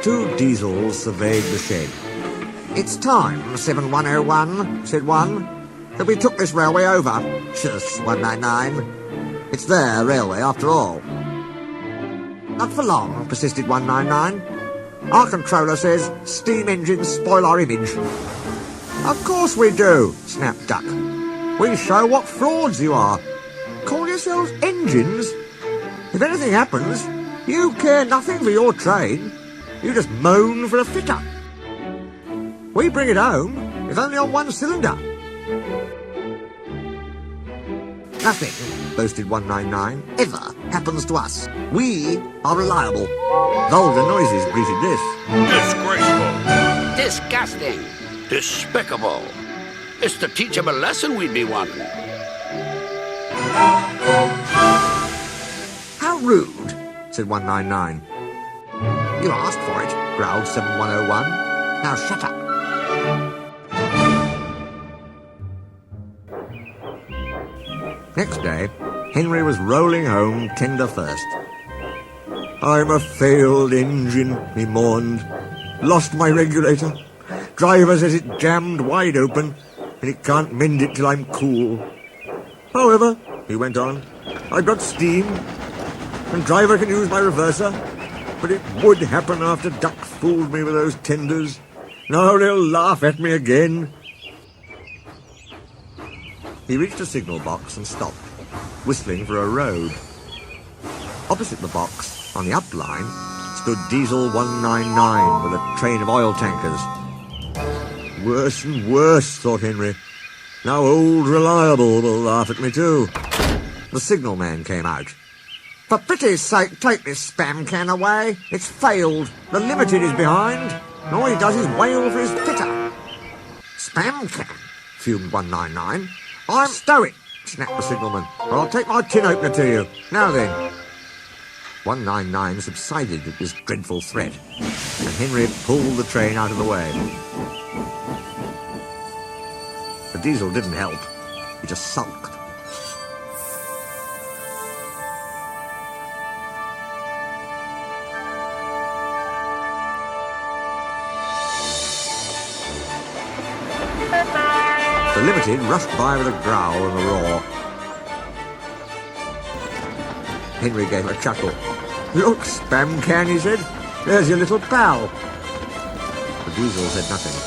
two diesels surveyed the shed. "It's time, 7101, said one, that we took this railway over." "Shush, 199. It's their railway after all." "Not for long," persisted 199. "Our controller says steam engines spoil our image." "Of course we do," snapped Duck. "We show what frauds you are. Call yourselves engines? If anything happens, you care nothing for your train. You just moan for a fitter. We bring it home, if only on one cylinder." "Nothing," boasted 199, "ever happens to us. We are reliable." Vulgar noises greeted this. Disgraceful. Disgusting. Despicable. It's to teach him a lesson we'd be wanting. "How rude," said 199. "You asked for it," growled 7101. "Now shut up." Next day, Henry was rolling home tender first. "I'm a failed engine," he mourned. "Lost my regulator. Driver says it jammed wide open, and he can't mend it till I'm cool. However," he went on, "I've got steam, and driver can use my reverser, but it would happen after Duck fooled me with those tenders. Now they'll laugh at me again." He reached a signal box and stopped, whistling for a road. Opposite the box, on the up line, stood Diesel 199 with a train of oil tankers. Worse and worse, thought Henry. Now old Reliable will laugh at me too. The signalman came out. "For pity's sake, take this spam can away. It's failed. The Limited is behind. And all he does is wail for his fitter." "Spam can?" fumed 199. "I'm stow it," snapped the signalman, "or I'll take my tin opener to you. Now then." 199 subsided at this dreadful threat, and Henry pulled the train out of the way. The diesel didn't help. He just sulked. The Limited rushed by with a growl and a roar. Henry gave a chuckle. "Look, spam can," he said. "There's your little pal." The diesel said nothing.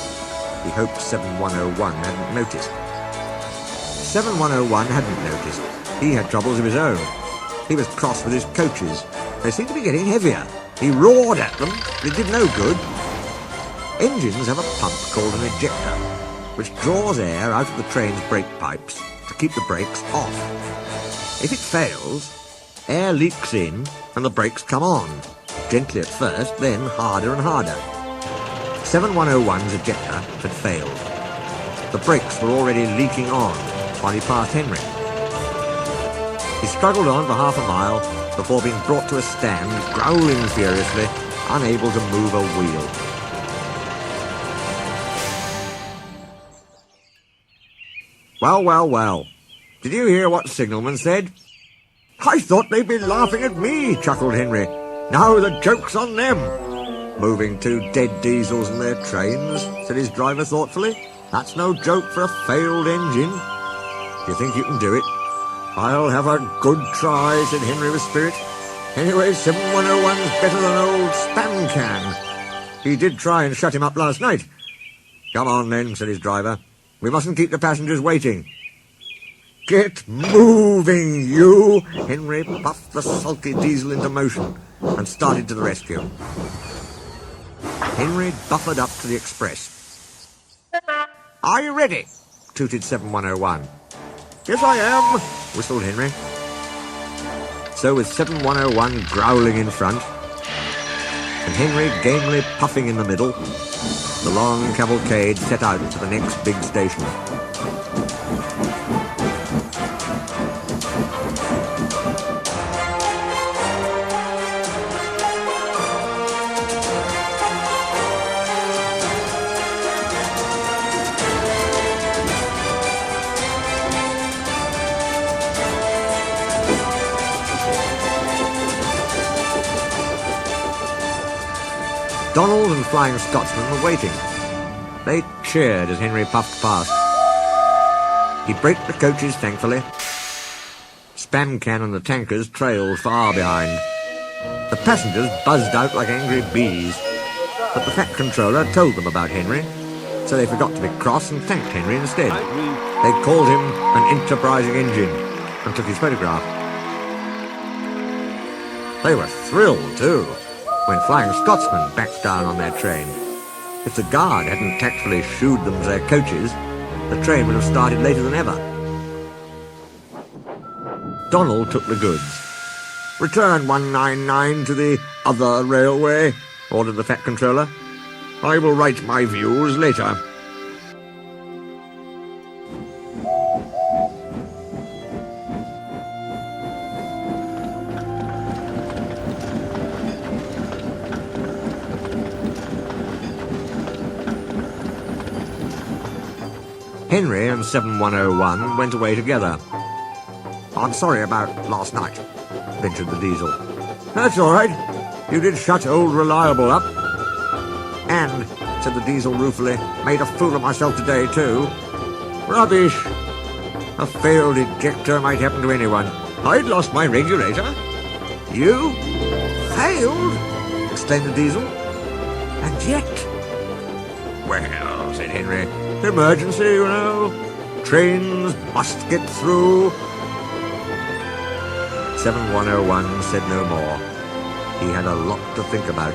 He hoped 7101 hadn't noticed. 7101 hadn't noticed. He had troubles of his own. He was cross with his coaches. They seemed to be getting heavier. He roared at them, but it did no good. Engines have a pump called an ejector, which draws air out of the train's brake pipes to keep the brakes off. If it fails, air leaks in and the brakes come on, gently at first, then harder and harder. 7101's ejector had failed. The brakes were already leaking on while he passed Henry. He struggled on for half a mile before being brought to a stand, growling furiously, unable to move a wheel. "Well, well, well. Did you hear what Signalman said?" "I thought they'd be laughing at me," chuckled Henry. "Now the joke's on them." "Moving two dead diesels and their trains," said his driver thoughtfully. "That's no joke for a failed engine. Do you think you can do it?" "I'll have a good try," said Henry with spirit. "Anyway, 7101's better than old spam can. He did try and shut him up last night." "Come on then," said his driver. "We mustn't keep the passengers waiting." "Get moving, you!" Henry puffed the sulky diesel into motion and started to the rescue. Henry buffered up to the express. "Are you ready?" tooted 7101. "Yes, I am," whistled Henry. So with 7101 growling in front, and Henry gamely puffing in the middle, the long cavalcade set out to the next big station. Donald and Flying Scotsman were waiting. They cheered as Henry puffed past. He braked the coaches thankfully. Spam Can and the tankers trailed far behind. The passengers buzzed out like angry bees. But the Fat Controller told them about Henry, so they forgot to be cross and thanked Henry instead. They called him an enterprising engine and took his photograph. They were thrilled, too, when Flying Scotsman backed down on their train. If the guard hadn't tactfully shooed them to their coaches, the train would have started later than ever. Donald took the goods. "Return 199 to the other railway," ordered the Fat Controller. "I will write my views later." Henry and 7101 went away together. "I'm sorry about last night," ventured the Diesel. "That's all right. You did shut old Reliable up." "And," said the Diesel ruefully, "made a fool of myself today, too." "Rubbish. A failed ejector might happen to anyone. I'd lost my regulator." "You? Failed?" exclaimed the Diesel. "And yet—" "Well," said Henry, "emergency, you know. Trains must get through." 7101 said no more. He had a lot to think about.